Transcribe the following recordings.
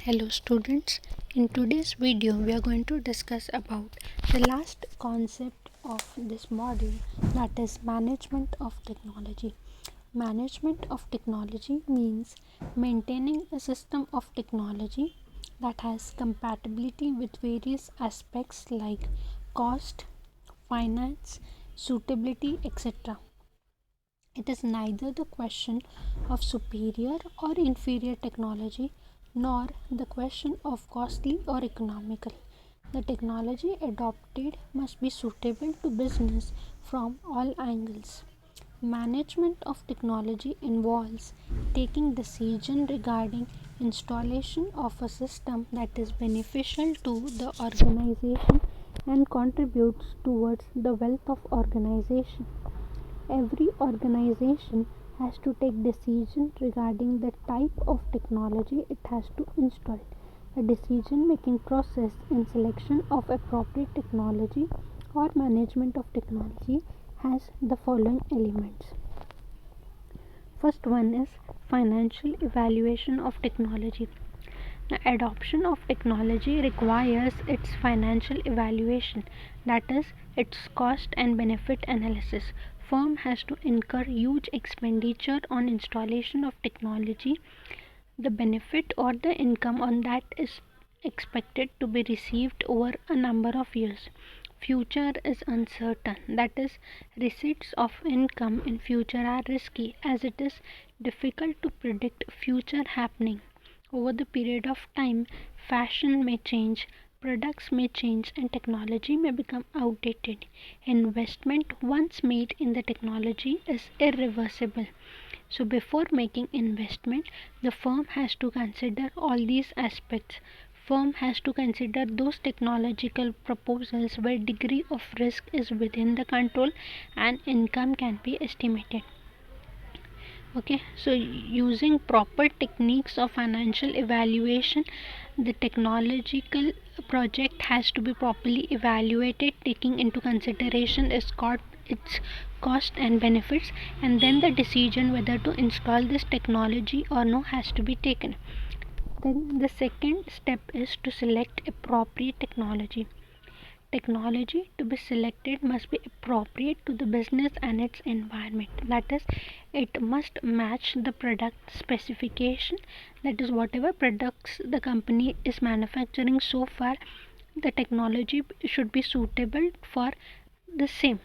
Hello students, in today's video we are going to discuss about the last concept of this module, that is management of technology. Management of technology means maintaining a system of technology that has compatibility with various aspects like cost, finance, suitability, etc. It is neither the question of superior or inferior technology nor the question of costly or economical. The technology adopted must be suitable to business from all angles. Management of technology involves taking decision regarding installation of a system that is beneficial to the organization and contributes towards the wealth of organization. Every organization has to take decision regarding the type of technology it has to install. A decision making process in selection of appropriate technology or management of technology has the following elements. First one is financial evaluation of technology. The adoption of technology requires its financial evaluation, that is, its cost and benefit analysis. Firm has to incur huge expenditure on installation of technology. The benefit or the income on that is expected to be received over a number of years. Future is uncertain, that is, receipts of income in future are risky as it is difficult to predict future happening. Over the period of time, fashion may change, products may change, and technology may become outdated. Investment once made in the technology is irreversible. So, before making investment, the firm has to consider all these aspects. Firm has to consider those technological proposals where degree of risk is within the control and income can be estimated. Okay, so using proper techniques of financial evaluation, the technological project has to be properly evaluated, taking into consideration its cost and benefits, and then the decision whether to install this technology or no has to be taken. Then the second step is to select appropriate technology. Technology to be selected must be appropriate to the business and its environment. That is, it must match the product specification. That is, whatever products the company is manufacturing so far, the technology should be suitable for the same.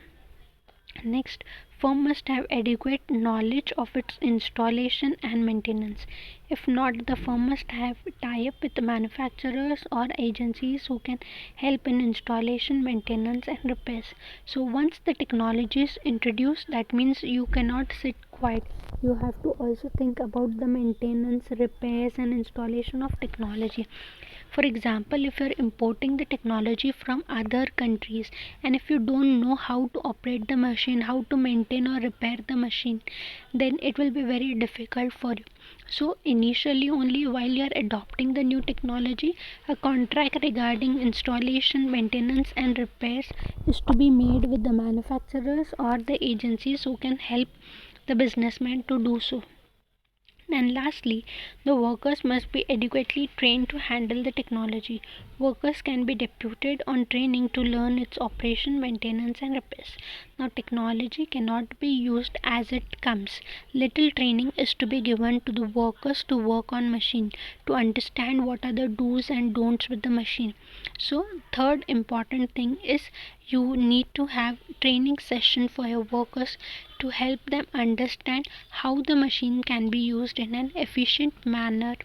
Next, firm must have adequate knowledge of its installation and maintenance. If not, the firm must have tie-up with the manufacturers or agencies who can help in installation, maintenance and repairs. So once the technology is introduced, that means you cannot sit quiet. You have to also think about the maintenance, repairs and installation of technology. For example, if you're importing the technology from other countries and if you don't know how to operate the machine, how to maintain or repair the machine, then it will be very difficult for you. So initially, only while you are adopting the new technology, a contract regarding installation, maintenance and repairs is to be made with the manufacturers or the agencies who can help the businessman to do so. And lastly, the workers must be adequately trained to handle the technology. Workers can be deputed on training to learn its operation, maintenance and repairs. Now technology cannot be used as it comes. Little training is to be given to the workers to work on machine, to understand what are the do's and don'ts with the machine. So third important thing is you need to have training session for your workers to help them understand how the machine can be used in an efficient manner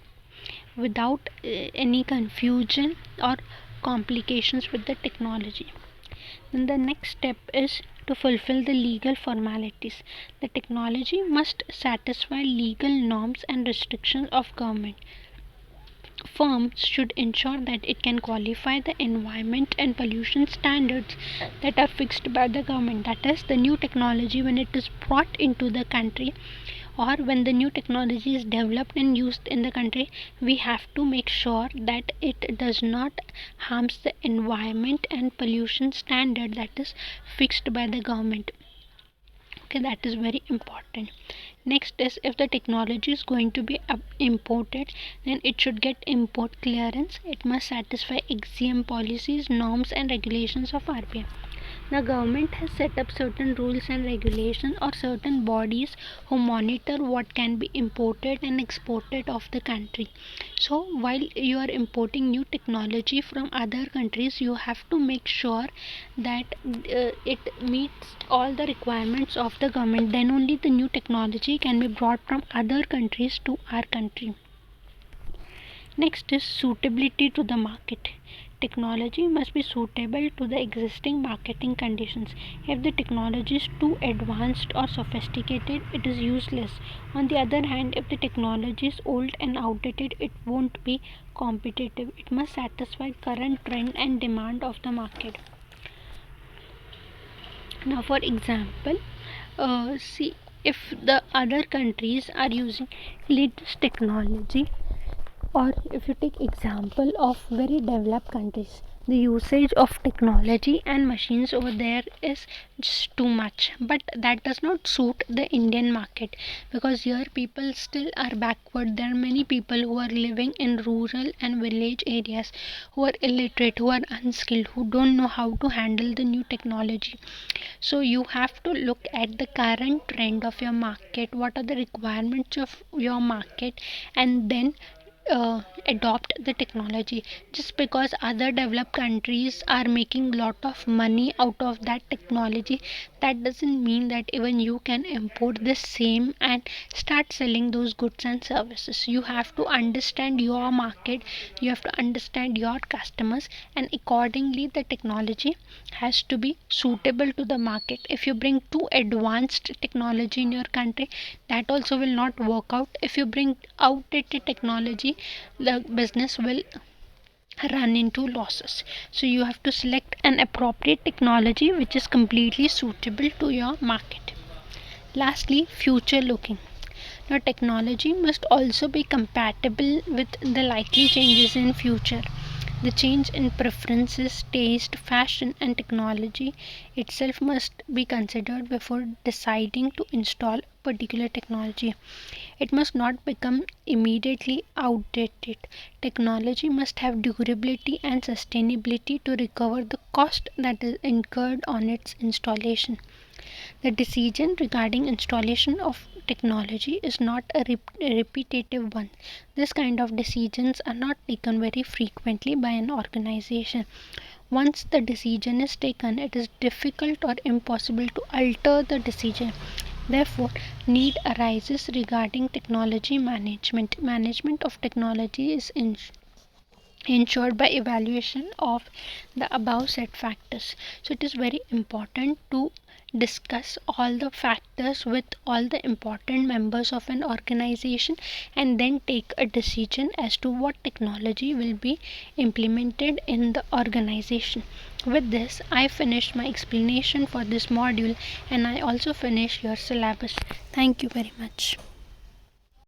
without any confusion or complications with the technology. Then the next step is to fulfill the legal formalities. The technology must satisfy legal norms and restrictions of government. Firms should ensure that it can qualify the environment and pollution standards that are fixed by the government. That is, the new technology, when it is brought into the country or when the new technology is developed and used in the country, we have to make sure that it does not harms the environment and pollution standard that is fixed by the government. Okay, that is very important. Next is, if the technology is going to be imported, then it should get import clearance. It must satisfy XCM policies, norms and regulations of RBI. The government has set up certain rules and regulations or certain bodies who monitor what can be imported and exported of the country. So while you are importing new technology from other countries, you have to make sure that it meets all the requirements of the government. Then only the new technology can be brought from other countries to our country. Next is suitability to the market. Technology must be suitable to the existing marketing conditions. If the technology is too advanced or sophisticated, it is useless. On the other hand, if the technology is old and outdated, it won't be competitive. It must satisfy current trend and demand of the market. Now, for example, see, if the other countries are using latest technology, or if you take example of very developed countries, the usage of technology and machines over there is just too much, but that does not suit the Indian market, because here people still are backward. There are many people who are living in rural and village areas, who are illiterate, who are unskilled, who don't know how to handle the new technology. So you have to look at the current trend of your market, what are the requirements of your market, and then adopt the technology. Just because other developed countries are making lot of money out of that technology, that doesn't mean that even you can import the same and start selling those goods and services. You have to understand your market, you have to understand your customers, and accordingly the technology has to be suitable to the market. If you bring too advanced technology in your country, that also will not work out. If you bring outdated technology, the business will run into losses. So you have to select an appropriate technology which is completely suitable to your market. Lastly, future looking. Now, technology must also be compatible with the likely changes in future. The change in preferences, taste, fashion, and technology itself must be considered before deciding to install particular technology. It must not become immediately outdated. Technology must have durability and sustainability to recover the cost that is incurred on its installation. The decision regarding installation of technology is not a repetitive one. This kind of decisions are not taken very frequently by an organization. Once the decision is taken, it is difficult or impossible to alter the decision. Therefore, need arises regarding technology management. Management of technology is ensured by evaluation of the above set factors. So it is very important to discuss all the factors with all the important members of an organization, and then take a decision as to what technology will be implemented in the organization. With this, I finished my explanation for this module, and I also finished your syllabus. Thank you very much.